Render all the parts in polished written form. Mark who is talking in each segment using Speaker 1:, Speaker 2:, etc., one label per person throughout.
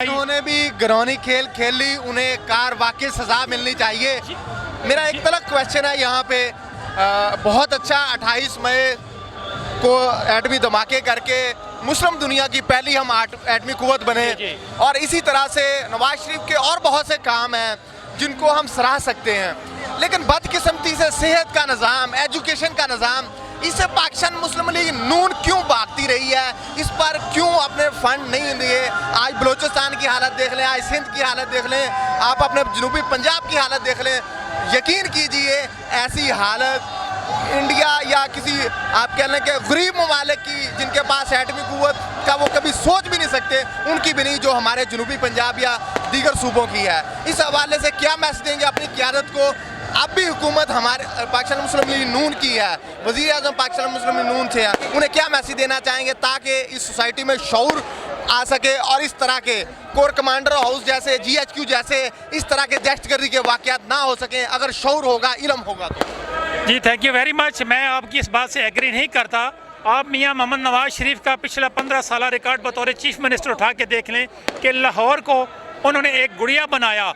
Speaker 1: उन्होंने भी घिनौनी खेल खेल ली, उन्हें कार वाकई सजा मिलनी चाहिए। मेरा एक तलक क्वेश्चन है यहाँ पे, बहुत अच्छा 28 मई को एटमी धमाके करके मुस्लिम दुनिया की पहली हम एटमी कुव्वत बने, और इसी तरह से नवाज शरीफ के और बहुत से काम हैं जिनको हम सराह सकते हैं, लेकिन बदकिस्मती से सेहत का निज़ाम, एजुकेशन का निज़ाम, इससे पाकिस्तान मुस्लिम लीग नून क्यों भागती रही है, इस पर क्यों अपने फंड नहीं दिए। आज बलूचिस्तान की हालत देख लें, आज सिंध की हालत देख लें, आप अपने जनूबी पंजाब की हालत देख लें। यकीन कीजिए ऐसी हालत इंडिया या किसी आप कह लें कि गरीब ममालिक की जिनके पास एटमी कुव्वत का वो कभी सोच भी नहीं सकते, उनकी भी नहीं जो हमारे जनूबी पंजाब या दीगर सूबों की है। इस हवाले से क्या मैसेज देंगे अपनी क़यादत को? अब भी हुकूमत हमारे पाकिस्तान मुस्लिम लीग नून की है, वज़ीर आज़म पाकिस्तान मुस्लिम लीग नून से है, उन्हें क्या मैसेज देना चाहेंगे ताकि इस सोसाइटी में शऊर आ सके और इस तरह के कोर कमांडर हाउस जैसे GHQ जैसे इस तरह के दहशतगर्दी के वाक़यात ना हो सकें, अगर शऊर होगा, इल्म होगा तो?
Speaker 2: जी थैंक यू वेरी मच। मैं आपकी इस बात से एग्री नहीं करता। आप मियां मोहम्मद नवाज शरीफ का पिछला 15 साल रिकॉर्ड बतौर चीफ मिनिस्टर उठा के देख लें कि लाहौर को उन्होंने एक गुड़िया बनाया।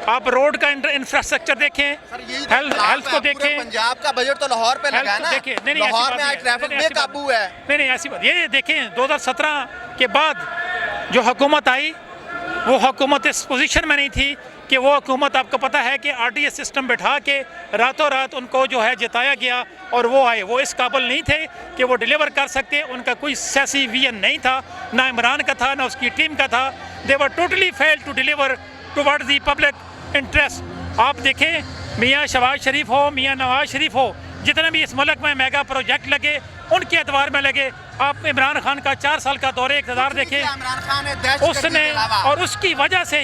Speaker 2: आप रोड का इंफ्रास्ट्रक्चर देखें, हेल्थ को देखें।
Speaker 1: पंजाब का बजट तो लाहौर पे लगा ना, लाहौर में आज ट्रैफिक बेकाबू है।
Speaker 2: नहीं ऐसी बात ये देखें, 2017 के बाद जो हुकूमत आई वो हुकूमत इस पोजीशन में नहीं थी कि वो हुकूमत, आपको पता है कि RTS सिस्टम बैठा के रातों रात उनको जो है जिताया गया और वो आए, वो इस काबिल नहीं थे कि वो डिलीवर कर सकते। उनका कोई सियासी विजन नहीं था, ना इमरान का था ना उसकी टीम का था। They were totally fail to deliver towards the public interest. आप देखें मियाँ शहबाज शरीफ हो, मियाँ नवाज शरीफ हो, जितने भी इस मुल्क में मेगा प्रोजेक्ट लगे उनके एतबार में लगे। आप इमरान खान का 4 साल का दौरे इक़्तिदार देखें, उसने और उसकी वजह से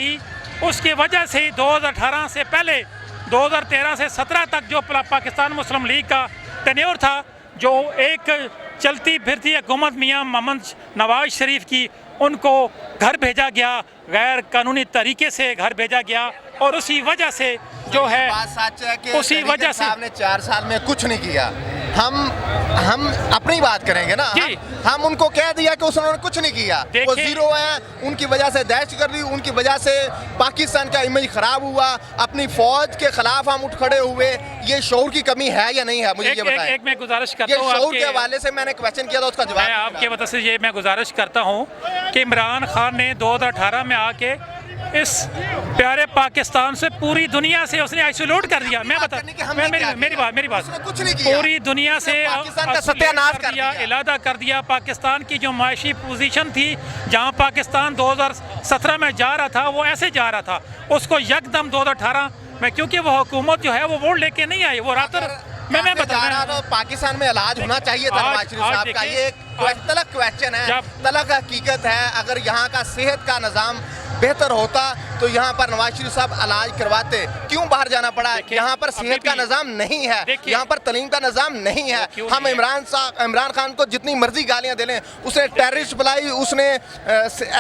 Speaker 2: ही 2018 से पहले 2013 से 17 तक जो पाकिस्तान मुस्लिम लीग का टेन्योर था, जो एक चलती फिरती हुकूमत मियाँ मोहम्मद नवाज शरीफ की, उनको घर भेजा गया, गैर कानूनी तरीके से घर भेजा गया, और उसी वजह से जो है उसी वजह से
Speaker 1: आपने 4 साल में कुछ नहीं किया। हम अपनी बात करेंगे ना, हम उनको कह दिया कि उन्होंने कुछ नहीं किया, वो जीरो है, उनकी वजह से दहशतगर्दी, उनकी वजह से पाकिस्तान का इमेज खराब हुआ, अपनी फौज के खिलाफ हम उठ खड़े हुए। ये शऊर की कमी है या नहीं है, मुझे ये बताएं।
Speaker 2: एक मैं गुजारिश करता हूं,
Speaker 1: शऊर के हवाले से मैंने क्वेश्चन किया था, उसका जवाब
Speaker 2: मैं आपके वजह से ये मैं गुजारिश करता हूं कि इमरान खान ने 2018 में आके इस प्यारे पाकिस्तान से पूरी दुनिया से उसने आइसोलेट कर दिया। मैं बता मेरी बात
Speaker 1: कुछ नहीं किया,
Speaker 2: पूरी दुनिया से
Speaker 1: पाकिस्तान का सत्यानाश कर दिया,
Speaker 2: इलादा कर दिया। पाकिस्तान की जो माशी पोजीशन थी, जहां पाकिस्तान 2017 में जा रहा था, वो ऐसे जा रहा था, उसको यकदम 2018 में, क्योंकि वो हुकूमत जो है वो वोट लेके नहीं आई, वो रात मैं बता रहा
Speaker 1: तो पाकिस्तान में इलाज होना चाहिए था नवाज शरीफ साहब का। ये तलक क्वेश्चन है, तलक हकीकत है। अगर यहाँ का सेहत का निज़ाम बेहतर होता तो यहाँ पर नवाज शरीफ साहब इलाज करवाते। क्यों बाहर जाना पड़ा? यहाँ पर सेहत का निज़ाम नहीं है, यहाँ पर तलीम का निज़ाम नहीं है। हम इमरान खान को जितनी मर्जी गालियाँ दे लें, उसने टेररिस्ट बुलाई, उसने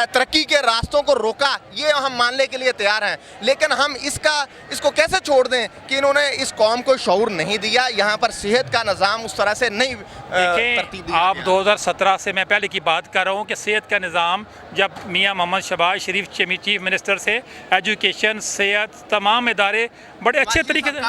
Speaker 1: तरक्की के रास्तों को रोका, ये हम मानने के लिए तैयार हैं, लेकिन हम इसको कैसे छोड़ दें कि इन्होंने इस कौम को शऊर नहीं दिया। यहाँ पर सेहत का निज़ाम उस तरह से नहीं तरतीब दी।
Speaker 2: आप 2017 से मैं पहले की बात कर रहा हूँ कि सेहत का निज़ाम जब मियाँ मोहम्मद शहबाज शरीफ चीफ मिनिस्टर से एजुकेशन, सेहत, तमाम इदारे बड़े अच्छे तरीके से,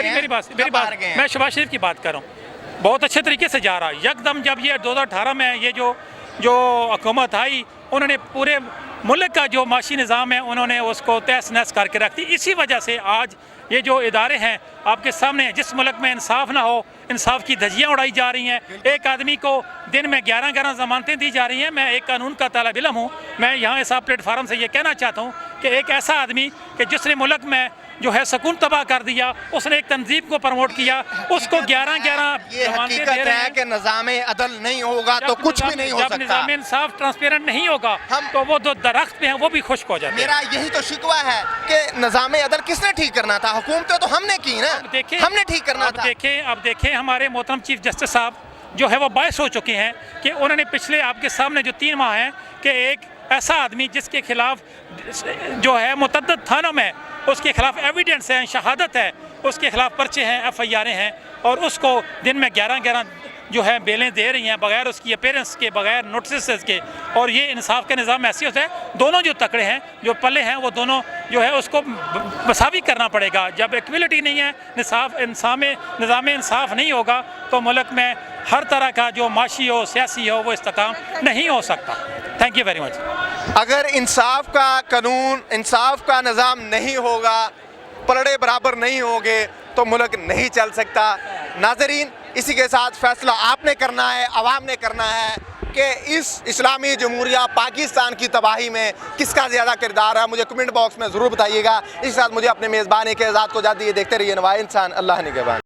Speaker 2: मेरी बात मैं शहबाज शरीफ की बात कर रहा हूँ, बहुत अच्छे तरीके से जा रहा है। यकदम जब ये 2018 में ये जो हुकूमत आई, उन्होंने पूरे मुल्क का जो माशी निज़ाम है उन्होंने उसको तहस नहस करके रख दी। इसी वजह से आज ये जो इदारे हैं आपके सामने, जिस मुल्क में इंसाफ ना हो, इंसाफ की धज्जियाँ उड़ाई जा रही हैं, एक आदमी को दिन में 11 ज़मानतें दी जा रही हैं। मैं एक कानून का तालिब इल्म हूँ, मैं यहाँ इस प्लेटफार्म से ये कहना चाहता हूँ कि एक ऐसा आदमी कि जिसने मुल्क में जो है सुकून तबाह कर दिया, उसने एक तंजीम को प्रमोट किया, उसको 11
Speaker 1: ज़मानतें दे रहे हैं कि निज़ाम अदल नहीं होगा तो कुछ भी नहीं हो सकता।
Speaker 2: निज़ाम इंसाफ ट्रांसपेरेंट नहीं होगा तो वो जो दरख्त पे हैं वो भी खुश्क हो जाते हैं।
Speaker 1: मेरा यही तो शिकवा है कि निज़ाम अदल किसने ठीक करना था? हुकूमतें तो हमने की ना, हमने ठीक करना था।
Speaker 2: अब देखें हमारे मोहतरम चीफ जस्टिस साहब जो है वो बायस हो चुके हैं कि उन्होंने पिछले आपके सामने जो 3 माह हैं कि एक ऐसा आदमी जिसके खिलाफ जो है मुतअद्दिद थानों में उसके खिलाफ एविडेंस है, शहादत है, उसके खिलाफ पर्चे हैं, FIR हैं, और उसको दिन में 11 जो है बेलें दे रही हैं बगैर उसकी अपेयरेंस के, बगैर नोटिस के, और ये इंसाफ का निज़ाम ऐसे होता है दोनों जो तकड़े हैं, जो पल्ले हैं, वो दोनों जो है उसको मसावी करना पड़ेगा। जब इक्वलिटी नहीं है, निज़ाम इंसाफ नहीं होगा तो मुल्क में हर तरह का जो माशी हो, सियासी हो, वो इस्तेकाम नहीं हो सकता। Thank you very much.
Speaker 1: अगर इंसाफ का कानून, इंसाफ का निज़ाम नहीं होगा, पलड़े बराबर नहीं होंगे तो मुल्क नहीं चल सकता। नाज़रीन, इसी के साथ फैसला आपने करना है, आवाम ने करना है कि इस इस्लामी जमहूरिया पाकिस्तान की तबाही में किसका ज़्यादा किरदार है। मुझे कमेंट बॉक्स में ज़रूर बताइएगा। इस साथ मुझे अपने मेज़बान के आज़ाद को इजाज़त दीजिए। देखते रहिए नवाए इंसान। अल्लाह निगहबान।